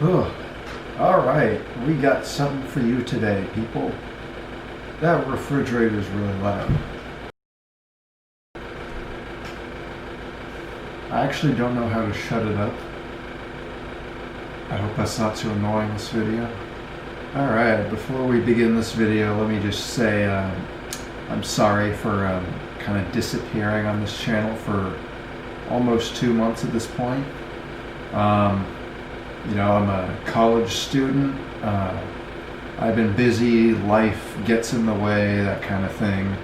Oh, all right, we got something for you today, people. That refrigerator's really loud. I actually don't know how to shut it up. I hope that's not too annoying, this video. All right, before we begin this video, let me just say I'm sorry for kind of disappearing on this channel for almost 2 months at this point. I'm a college student. I've been busy, life gets in the way, that kind of thing.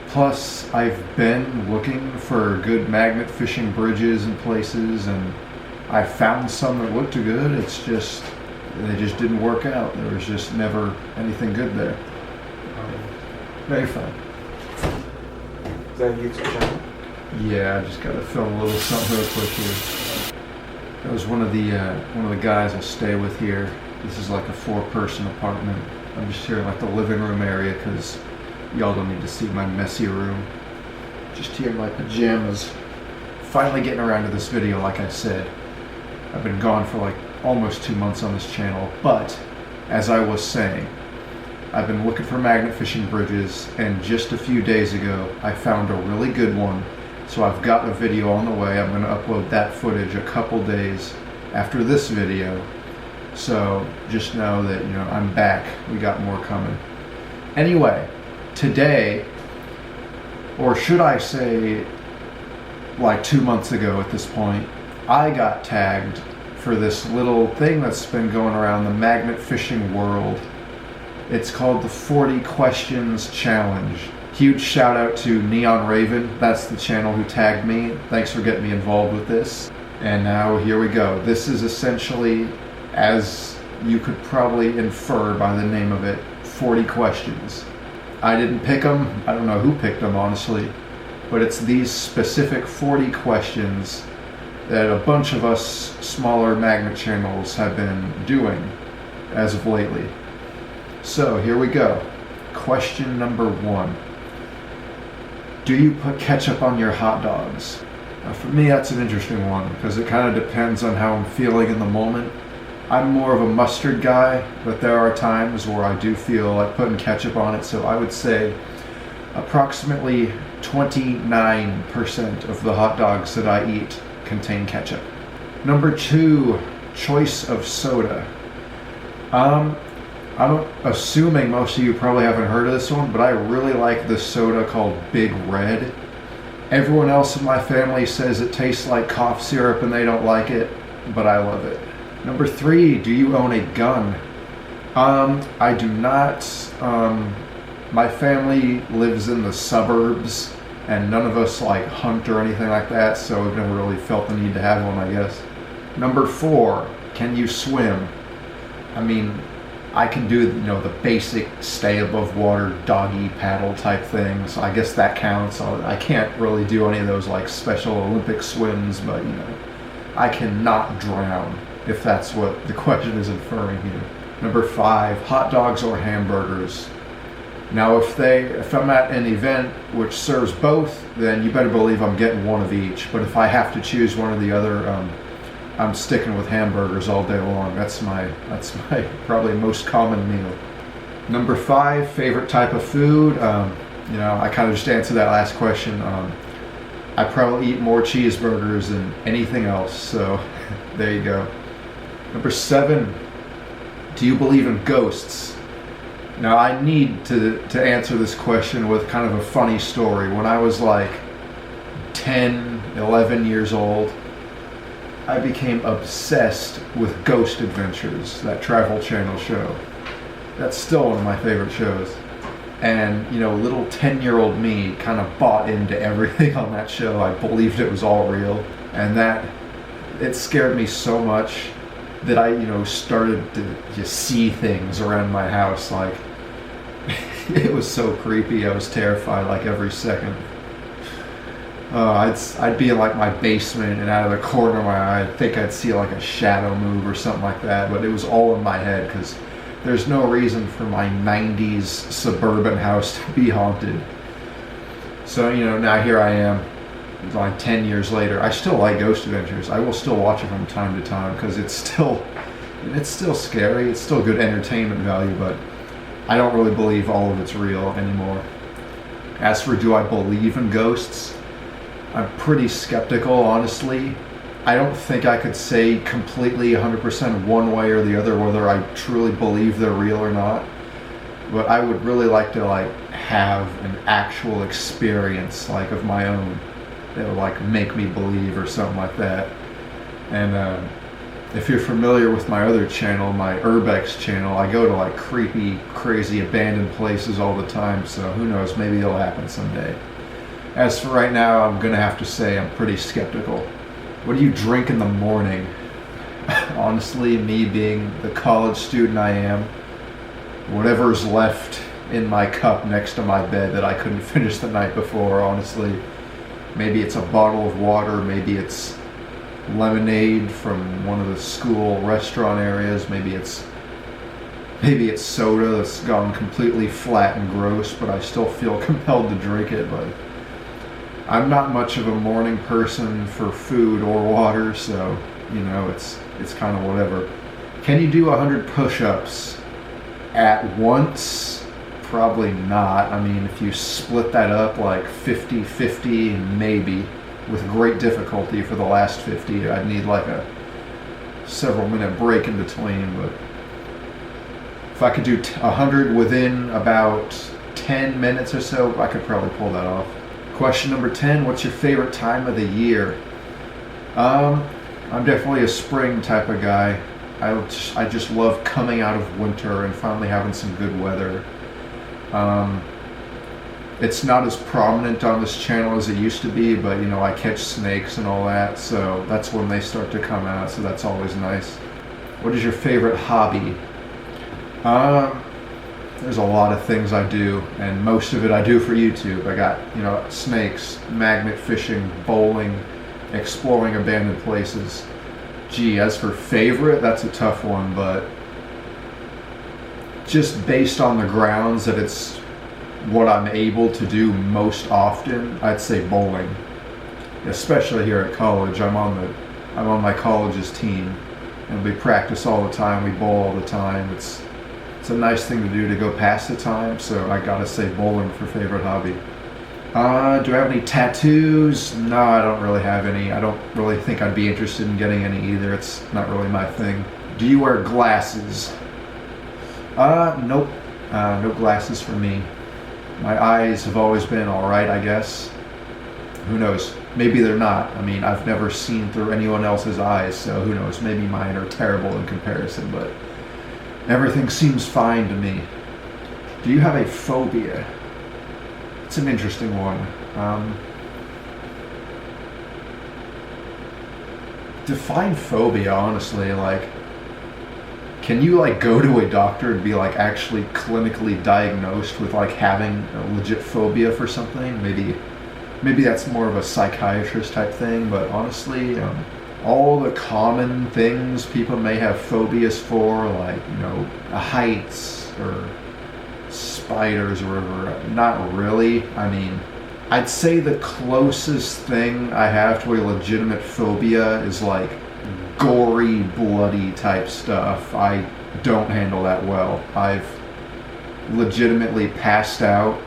Plus, I've been looking for good magnet fishing bridges and places, and I found some that looked good. They just didn't work out. There was just never anything good there. Very fun. Is that a YouTube channel? Yeah, I just gotta film a little something real quick here. That was one of the guys I stay with here. This is like a 4-person apartment. I'm just here in like the living room area because y'all don't need to see my messy room. Just here in my pajamas. Finally getting around to this video, like I said. I've been gone for like almost 2 months on this channel, but as I was saying, I've been looking for magnet fishing bridges, and just a few days ago I found a really good one. So I've got a video on the way. I'm going to upload that footage a couple days after this video. So just know that, I'm back. We got more coming. Anyway, today, or should I say like 2 months ago at this point, I got tagged for this little thing that's been going around the magnet fishing world. It's called the 40 Questions Challenge. Huge shout out to Neon Raven, that's the channel who tagged me. Thanks for getting me involved with this. And now here we go. This is essentially, as you could probably infer by the name of it, 40 questions. I didn't pick them, I don't know who picked them honestly, but it's these specific 40 questions that a bunch of us smaller magnet channels have been doing as of lately. So here we go. Question number 1. Do you put ketchup on your hot dogs? Now for me, that's an interesting one because it kind of depends on how I'm feeling in the moment. I'm more of a mustard guy, but there are times where I do feel like putting ketchup on it, so I would say approximately 29% of the hot dogs that I eat contain ketchup. Number 2, choice of soda. I'm assuming most of you probably haven't heard of this one, but I really like this soda called Big Red. Everyone else in my family says it tastes like cough syrup and they don't like it, but I love it. Number 3, do you own a gun? I do not. My family lives in the suburbs and none of us like hunt or anything like that, so we've never really felt the need to have one, I guess. Number 4, can you swim? I mean, I can do, the basic stay above water doggy paddle type thing, so I guess that counts. I can't really do any of those like special Olympic swims, but I cannot drown, if that's what the question is inferring here. Number 5, hot dogs or hamburgers. Now if I'm at an event which serves both, then you better believe I'm getting one of each, but if I have to choose one or the other, I'm sticking with hamburgers all day long. That's my probably most common meal. Number 5, favorite type of food. I kind of just answered that last question. I probably eat more cheeseburgers than anything else, so there you go. Number 7, do you believe in ghosts? Now I need to answer this question with kind of a funny story. When I was like 10, 11 years old, I became obsessed with Ghost Adventures, that Travel Channel show. That's still one of my favorite shows. And, little 10-year-old me kind of bought into everything on that show. I believed it was all real. And it scared me so much that I, started to just see things around my house. Like, it was so creepy. I was terrified like every second. I'd be in like my basement, and out of the corner of my eye, I think I'd see like a shadow move or something like that, but it was all in my head because there's no reason for my 90s suburban house to be haunted. So, now here I am, like 10 years later. I still like Ghost Adventures. I will still watch it from time to time because it's still And it's still scary. It's still good entertainment value, but I don't really believe all of it's real anymore. As for do I believe in ghosts, I'm pretty skeptical, honestly. I don't think I could say completely 100% one way or the other whether I truly believe they're real or not. But I would really like to have an actual experience of my own that would make me believe or something like that. And if you're familiar with my other channel, my Urbex channel, I go to creepy, crazy, abandoned places all the time, so who knows, maybe it'll happen someday. As for right now, I'm gonna have to say I'm pretty skeptical. What do you drink in the morning? Honestly, me being the college student I am, whatever's left in my cup next to my bed that I couldn't finish the night before, honestly. Maybe it's a bottle of water, maybe it's lemonade from one of the school restaurant areas, maybe it's soda that's gone completely flat and gross, but I still feel compelled to drink it. But I'm not much of a morning person for food or water, so it's kind of whatever. Can you do 100 push-ups at once? Probably not. I mean, if you split that up 50-50, maybe. With great difficulty for the last 50. I'd need a several minute break in between, but if I could do 100 within about 10 minutes or so, I could probably pull that off. Question number 10, what's your favorite time of the year? I'm definitely a spring type of guy. I just love coming out of winter and finally having some good weather. It's not as prominent on this channel as it used to be, but I catch snakes and all that, so that's when they start to come out, so that's always nice. What is your favorite hobby? There's a lot of things I do, and most of it I do for YouTube. I got, snakes, magnet fishing, bowling, exploring abandoned places. Gee, as for favorite, that's a tough one, but just based on the grounds that it's what I'm able to do most often, I'd say bowling. Especially here at college, I'm on my college's team, and we practice all the time. We bowl all the time. It's a nice thing to do to go pass the time. So I gotta say bowling for favorite hobby. Do I have any tattoos? No, I don't really have any. I don't really think I'd be interested in getting any either. It's not really my thing. Do you wear glasses? Nope. No glasses for me. My eyes have always been alright, I guess. Who knows? Maybe they're not. I mean, I've never seen through anyone else's eyes, so who knows? Maybe mine are terrible in comparison, but everything seems fine to me. Do you have a phobia? It's an interesting one. Define phobia, honestly. Can you go to a doctor and be actually clinically diagnosed with having a legit phobia for something? Maybe that's more of a psychiatrist type thing, but honestly, all the common things people may have phobias for, heights or spiders or whatever, not really. I mean, I'd say the closest thing I have to a legitimate phobia is gory, bloody type stuff. I don't handle that well. I've legitimately passed out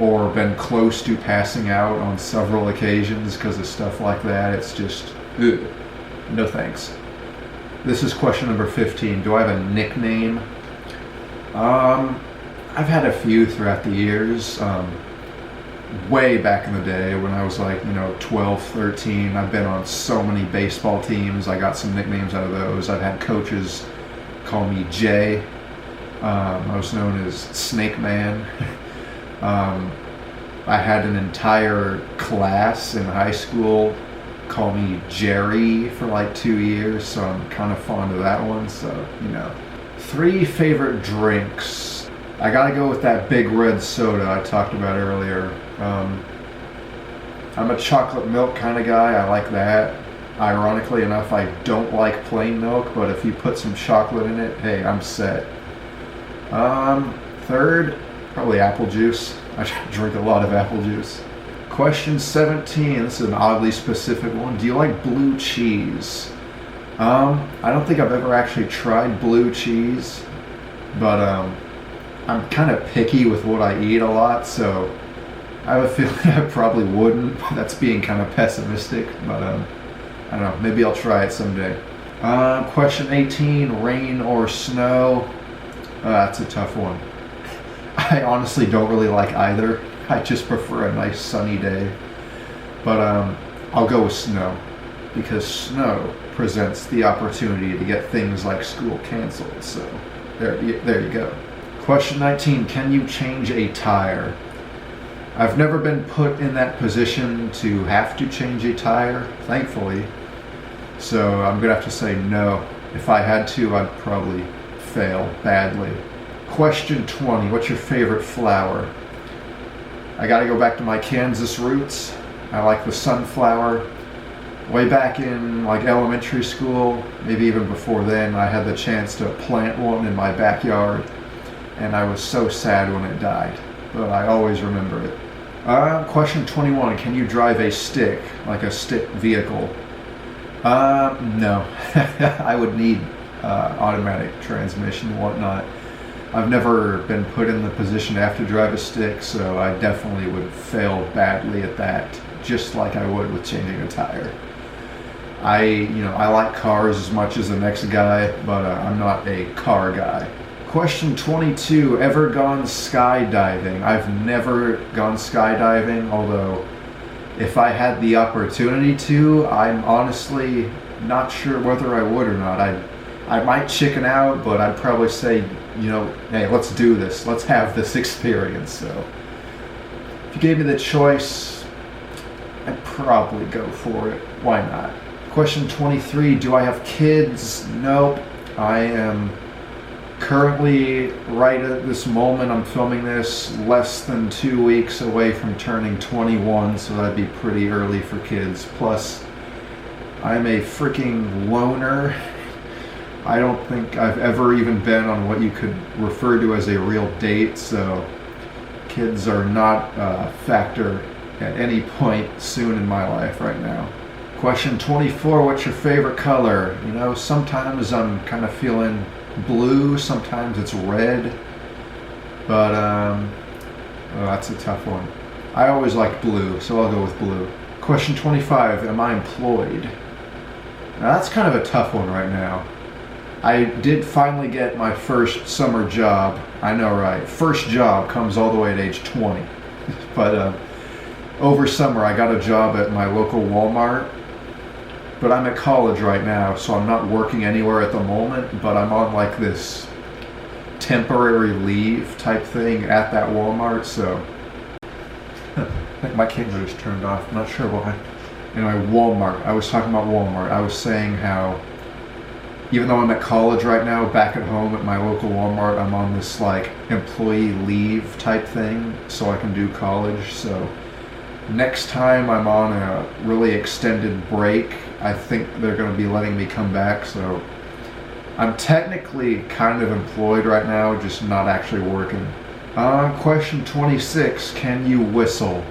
or been close to passing out on several occasions because of stuff like that. It's just, ugh, no thanks. This is question number 15. Do I have a nickname? I've had a few throughout the years. Way back in the day when I was 12, 13, I've been on so many baseball teams. I got some nicknames out of those. I've had coaches call me Jay. I was known as Snake Man. I had an entire class in high school call me Jerry for 2 years, so I'm kind of fond of that one. So 3 favorite drinks. I gotta go with that big red soda I talked about earlier. I'm a chocolate milk kind of guy. I like that. Ironically enough, I don't like plain milk, but if you put some chocolate in it, hey, I'm set. Third, probably apple juice. I drink a lot of apple juice. Question 17. This is an oddly specific one. Do you like blue cheese? I don't think I've ever actually tried blue cheese, but I'm kind of picky with what I eat a lot, so I have a feeling I probably wouldn't. That's being kind of pessimistic, but I don't know. Maybe I'll try it someday. Question 18, rain or snow? That's a tough one. I honestly don't really like either. I just prefer a nice sunny day. But I'll go with snow, because snow presents the opportunity to get things like school canceled. So there you go. Question 19, can you change a tire? I've never been put in that position to have to change a tire, thankfully. So I'm going to have to say no. If I had to, I'd probably fail badly. Question 20, what's your favorite flower? I got to go back to my Kansas roots. I like the sunflower. Way back in like elementary school, maybe even before then, I had the chance to plant one in my backyard, and I was so sad when it died, but I always remember it. Question 21, can you drive a stick, like a stick vehicle? No. I would need automatic transmission and whatnot. I've never been put in the position to have to drive a stick, so I definitely would fail badly at that, just like I would with changing a tire. I like cars as much as the next guy, but I'm not a car guy. Question 22, ever gone skydiving? I've never gone skydiving, although if I had the opportunity to, I'm honestly not sure whether I would or not. I might chicken out, but I'd probably say, hey, let's do this. Let's have this experience. So if you gave me the choice, I'd probably go for it. Why not? Question 23, do I have kids? Nope. I am currently, right at this moment I'm filming this, less than 2 weeks away from turning 21, so that'd be pretty early for kids. Plus, I'm a freaking loner. I don't think I've ever even been on what you could refer to as a real date, so kids are not a factor at any point soon in my life right now. Question 24, what's your favorite color? Sometimes I'm kind of feeling blue, sometimes it's red, but that's a tough one. I always like blue, so I'll go with blue. Question 25, am I employed? Now that's kind of a tough one right now. I did finally get my first summer job. I know, right? First job comes all the way at age 20. But over summer I got a job at my local Walmart. But I'm at college right now, so I'm not working anywhere at the moment, but I'm on like this temporary leave type thing at that Walmart, so I think my camera just turned off, I'm not sure why. Anyway, Walmart, I was talking about Walmart. I was saying how even though I'm at college right now, back at home at my local Walmart, I'm on this like employee leave type thing so I can do college. So next time I'm on a really extended break, I think they're going to be letting me come back, so I'm technically kind of employed right now, just not actually working. Question 26, can you whistle?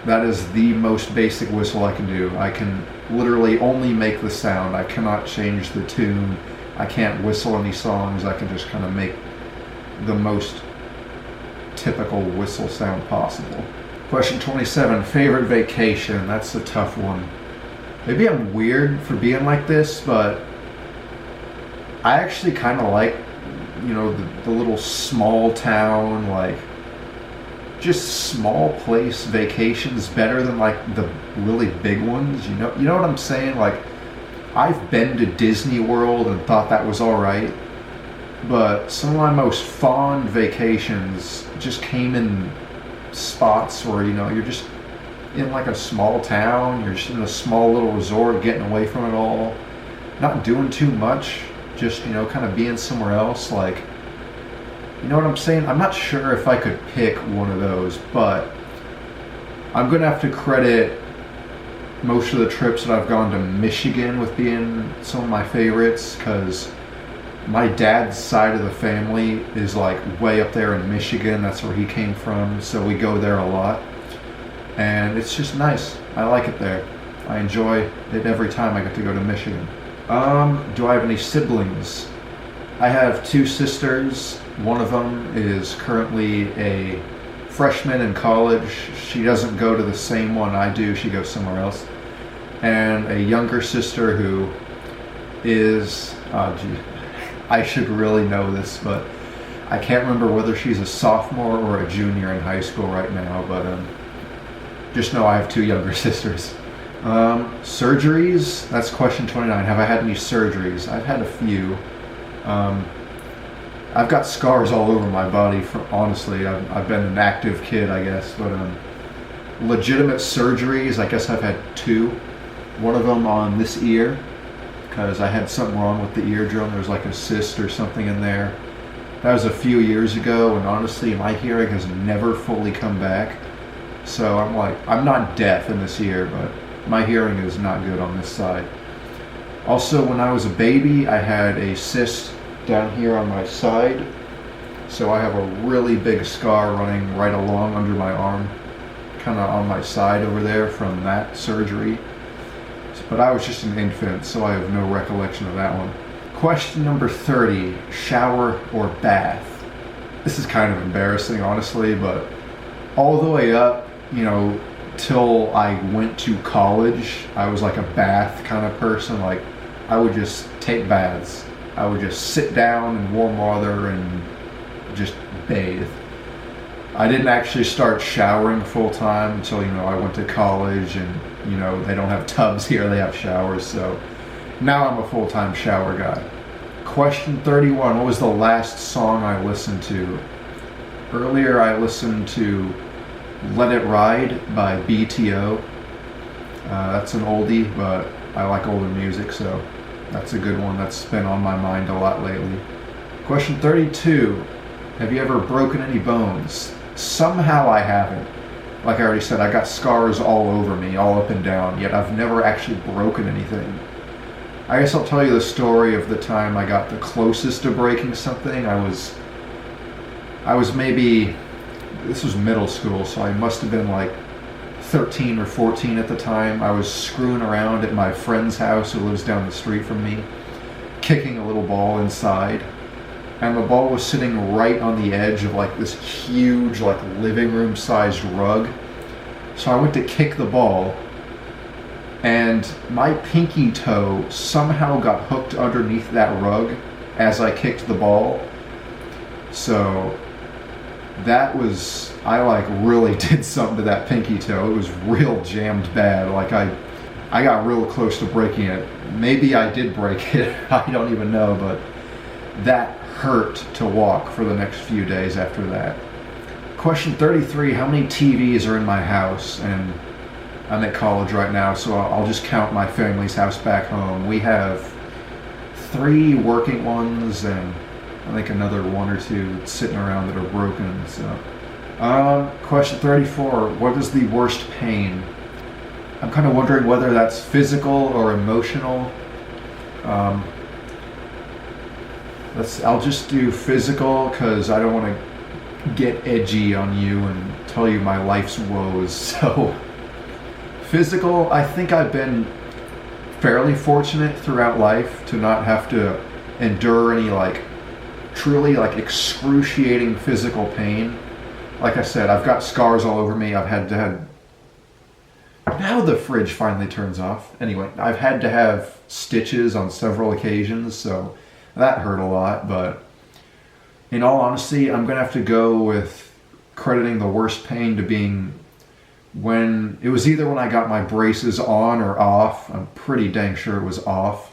That is the most basic whistle I can do. I can literally only make the sound. I cannot change the tune. I can't whistle any songs. I can just kind of make the most typical whistle sound possible. Question 27, favorite vacation? That's a tough one. Maybe I'm weird for being like this, but I actually kind of like, the little small town, like just small place vacations better than like the really big ones. You know what I'm saying? Like, I've been to Disney World and thought that was all right, but some of my most fond vacations just came in spots where you're just in like a small town, you're just in a small little resort, getting away from it all, not doing too much, just kind of being somewhere else. Like, you know what I'm saying? I'm not sure if I could pick one of those, but I'm gonna have to credit most of the trips that I've gone to Michigan with being some of my favorites, because my dad's side of the family is like way up there in Michigan. That's where he came from, so we go there a lot, and it's just nice. I like it there. I enjoy it every time I get to go to Michigan. Do I have any siblings? I have 2 sisters. One of them is currently a freshman in college. She doesn't go to the same one I do. She goes somewhere else. And a younger sister who is, I should really know this, but I can't remember whether she's a sophomore or a junior in high school right now, but just know I have 2 younger sisters. Surgeries, that's question 29. Have I had any surgeries? I've had a few. I've got scars all over my body, honestly. I've been an active kid, I guess, but legitimate surgeries, I guess I've had 2. One of them on this ear, because I had something wrong with the eardrum. There was like a cyst or something in there. That was a few years ago, and honestly, my hearing has never fully come back. So I'm not deaf in this ear, but my hearing is not good on this side. Also, when I was a baby, I had a cyst down here on my side. So I have a really big scar running right along under my arm, kind of on my side over there from that surgery. But I was just an infant, so I have no recollection of that one. Question number 30, shower or bath? This is kind of embarrassing, honestly, but all the way up, till I went to college, I was like a bath kind of person. Like, I would just take baths. I would just sit down in warm water and just bathe. I didn't actually start showering full time until, I went to college, and, they don't have tubs here, they have showers, so now I'm a full-time shower guy. Question 31, what was the last song I listened to? Earlier I listened to Let It Ride by BTO. That's an oldie, but I like older music, so that's a good one that's been on my mind a lot lately. Question 32, have you ever broken any bones? Somehow I haven't. Like I already said, I got scars all over me, all up and down, yet I've never actually broken anything. I guess I'll tell you the story of the time I got the closest to breaking something. I was maybe, this was middle school, so I must have been like 13 or 14 at the time. I was screwing around at my friend's house who lives down the street from me, kicking a little ball inside. And the ball was sitting right on the edge of like this huge, like living room sized rug. So I went to kick the ball, and my pinky toe somehow got hooked underneath that rug as I kicked the ball. So that was, I like really did something to that pinky toe. It was real jammed bad. Like I got real close to breaking it. Maybe I did break it, I don't even know, but that hurt to walk for the next few days after that. Question 33, how many TVs are in my house? And I'm at college right now, so I'll just count my family's house back home. We have 3 working ones, and I think another 1 or 2 sitting around that are broken. So, question 34, what is the worst pain? I'm kind of wondering whether that's physical or emotional. I'll just do physical, because I don't want to get edgy on you and tell you my life's woes. So physical, I think I've been fairly fortunate throughout life to not have to endure any truly excruciating physical pain. Like I said, I've got scars all over me. I've had to have, now the fridge finally turns off. Anyway, I've had to have stitches on several occasions, so that hurt a lot. But in all honesty, I'm gonna have to go with crediting the worst pain to being when it was either when I got my braces on or off. I'm pretty dang sure it was off.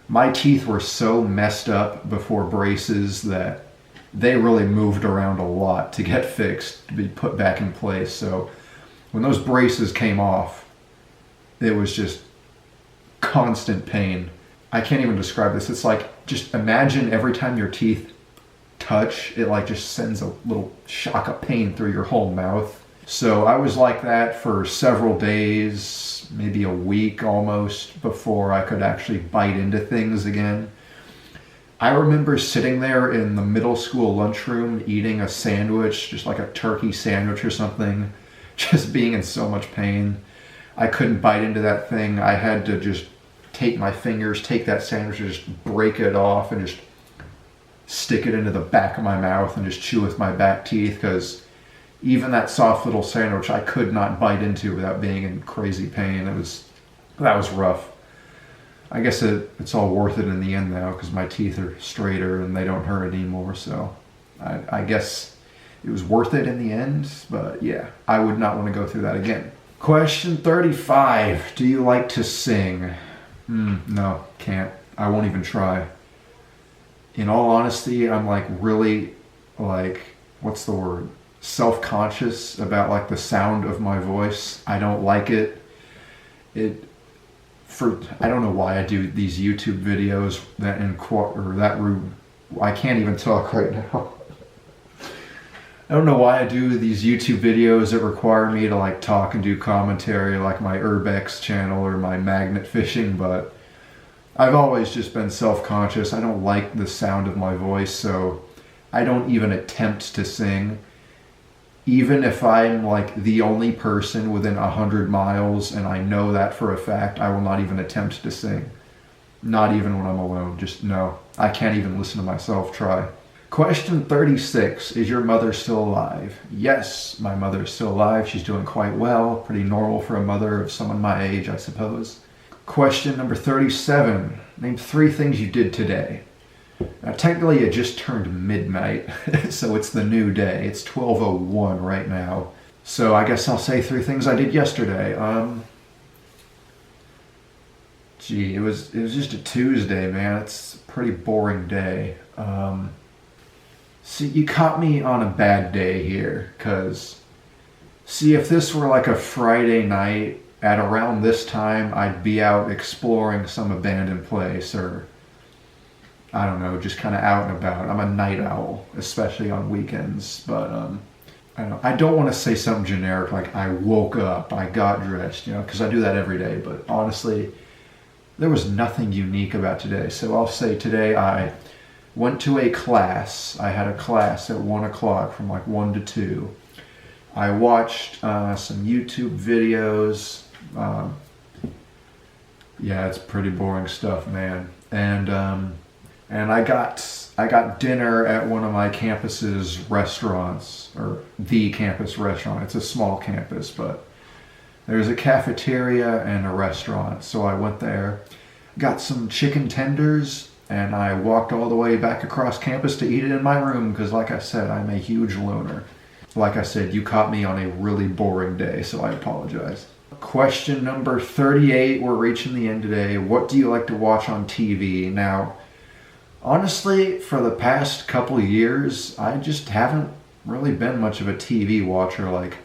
My teeth were so messed up before braces that they really moved around a lot to get fixed, to be put back in place. So when those braces came off, it was just constant pain. I can't even describe this. It's like, just imagine every time your teeth touch, it just sends a little shock of pain through your whole mouth. So I was like that for several days, maybe a week almost, before I could actually bite into things again. I remember sitting there in the middle school lunchroom eating a sandwich, just like a turkey sandwich or something, just being in so much pain. I couldn't bite into that thing. I had to just take my fingers, take that sandwich, and just break it off and just stick it into the back of my mouth and just chew with my back teeth, because even that soft little sandwich I could not bite into without being in crazy pain. That was rough. I guess it's all worth it in the end now, because my teeth are straighter and they don't hurt anymore. So I guess it was worth it in the end. But yeah, I would not want to go through that again. Question 35. Do you like to sing? No, can't. I won't even try. In all honesty, I'm like really like, what's the word? Self-conscious about like the sound of my voice. I don't like it. I don't know why I do these YouTube videos I can't even talk right now. I don't know why I do these YouTube videos that require me to like talk and do commentary, like my Urbex channel or my magnet fishing, but I've always just been self-conscious. I don't like the sound of my voice, so I don't even attempt to sing. Even if I'm like the only person within 100 miles and I know that for a fact, I will not even attempt to sing. Not even when I'm alone. Just no. I can't even listen to myself try. Question 36. Is your mother still alive? Yes, my mother is still alive. She's doing quite well. Pretty normal for a mother of someone my age, I suppose. Question number 37. Name 3 things you did today. Now, technically, it just turned midnight, so it's the new day. It's 12:01 right now. So I guess I'll say 3 things I did yesterday. It was just a Tuesday, man. It's a pretty boring day. See, you caught me on a bad day here, because, see, if this were like a Friday night, at around this time, I'd be out exploring some abandoned place, or I don't know, just kind of out and about. I'm a night owl, especially on weekends, but I don't want to say something generic like I woke up, I got dressed, because I do that every day, but honestly, there was nothing unique about today. So I'll say today I went to a class. I had a class at 1 o'clock from like 1 to 2. I watched some YouTube videos. Yeah, it's pretty boring stuff, man. And I got dinner at one of my campus's restaurants, or the campus restaurant. It's a small campus, but there's a cafeteria and a restaurant. So I went there, got some chicken tenders, and I walked all the way back across campus to eat it in my room, because like I said, I'm a huge loner. Like I said, you caught me on a really boring day, so I apologize. Question number 38. We're reaching the end today. What do you like to watch on TV? Now, honestly, for the past couple of years, I just haven't really been much of a TV watcher. Like,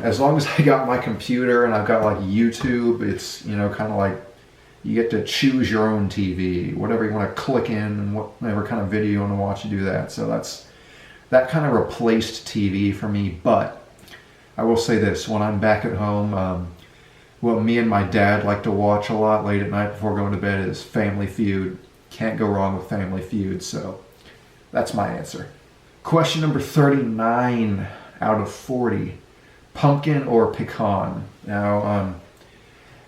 as long as I got my computer and I've got like YouTube, it's, kind of like you get to choose your own TV. Whatever you want to click in and whatever kind of video you want to watch, you do that. So that kind of replaced TV for me. But I will say this, when I'm back at home, what me and my dad like to watch a lot late at night before going to bed is Family Feud. Can't go wrong with Family Feud, so that's my answer. Question number 39 out of 40. Pumpkin or pecan? Now,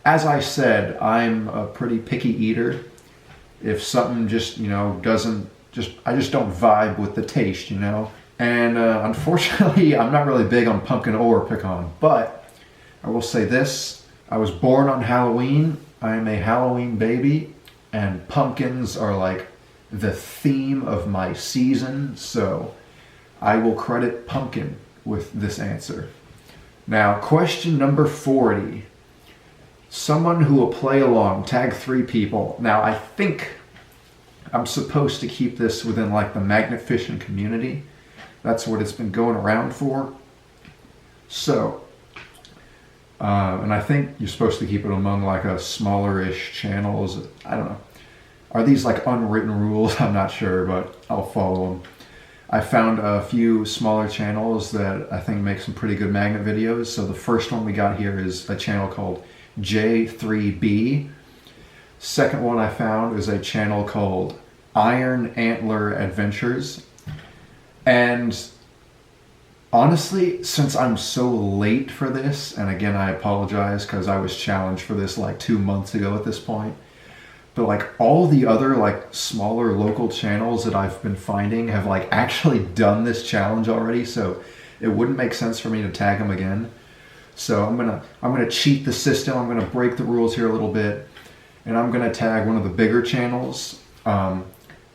as I said, I'm a pretty picky eater. If something just, I just don't vibe with the taste, And unfortunately, I'm not really big on pumpkin or pecan. But I will say this, I was born on Halloween. I am a Halloween baby. And pumpkins are like the theme of my season. So I will credit pumpkin with this answer. Now, question number 40. Someone who will play along, tag 3 people. Now, I think I'm supposed to keep this within like the magnet fishing community. That's what it's been going around for. So, and I think you're supposed to keep it among like a smaller-ish channels. I don't know. Are these like unwritten rules? I'm not sure, but I'll follow them. I found a few smaller channels that I think make some pretty good magnet videos. So the first one we got here is a channel called J3B. Second one I found is a channel called Antler Adventures. And Honestly, since I'm so late for this, and again, I apologize because I was challenged for this like 2 months ago at this point. But like all the other like smaller local channels that I've been finding have like actually done this challenge already, so it wouldn't make sense for me to tag them again. So I'm gonna cheat the system. I'm gonna break the rules here a little bit, and I'm gonna tag one of the bigger channels.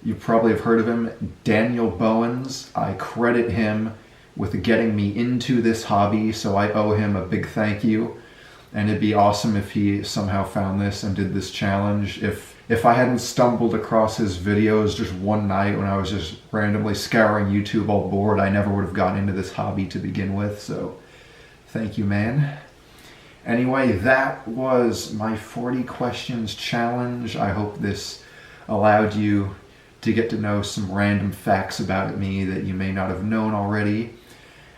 You probably have heard of him, Daniel Bowens. I credit him with getting me into this hobby, so I owe him a big thank you. And it'd be awesome if he somehow found this and did this challenge. If I hadn't stumbled across his videos just one night when I was just randomly scouring YouTube all bored, I never would have gotten into this hobby to begin with. So thank you, man. Anyway, that was my 40 questions challenge. I hope this allowed you to get to know some random facts about me that you may not have known already.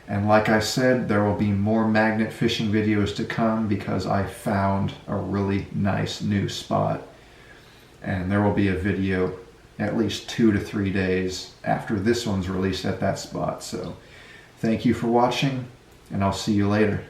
And like I said, there will be more magnet fishing videos to come because I found a really nice new spot. And there will be a video at least 2 to 3 days after this one's released at that spot. So thank you for watching, and I'll see you later.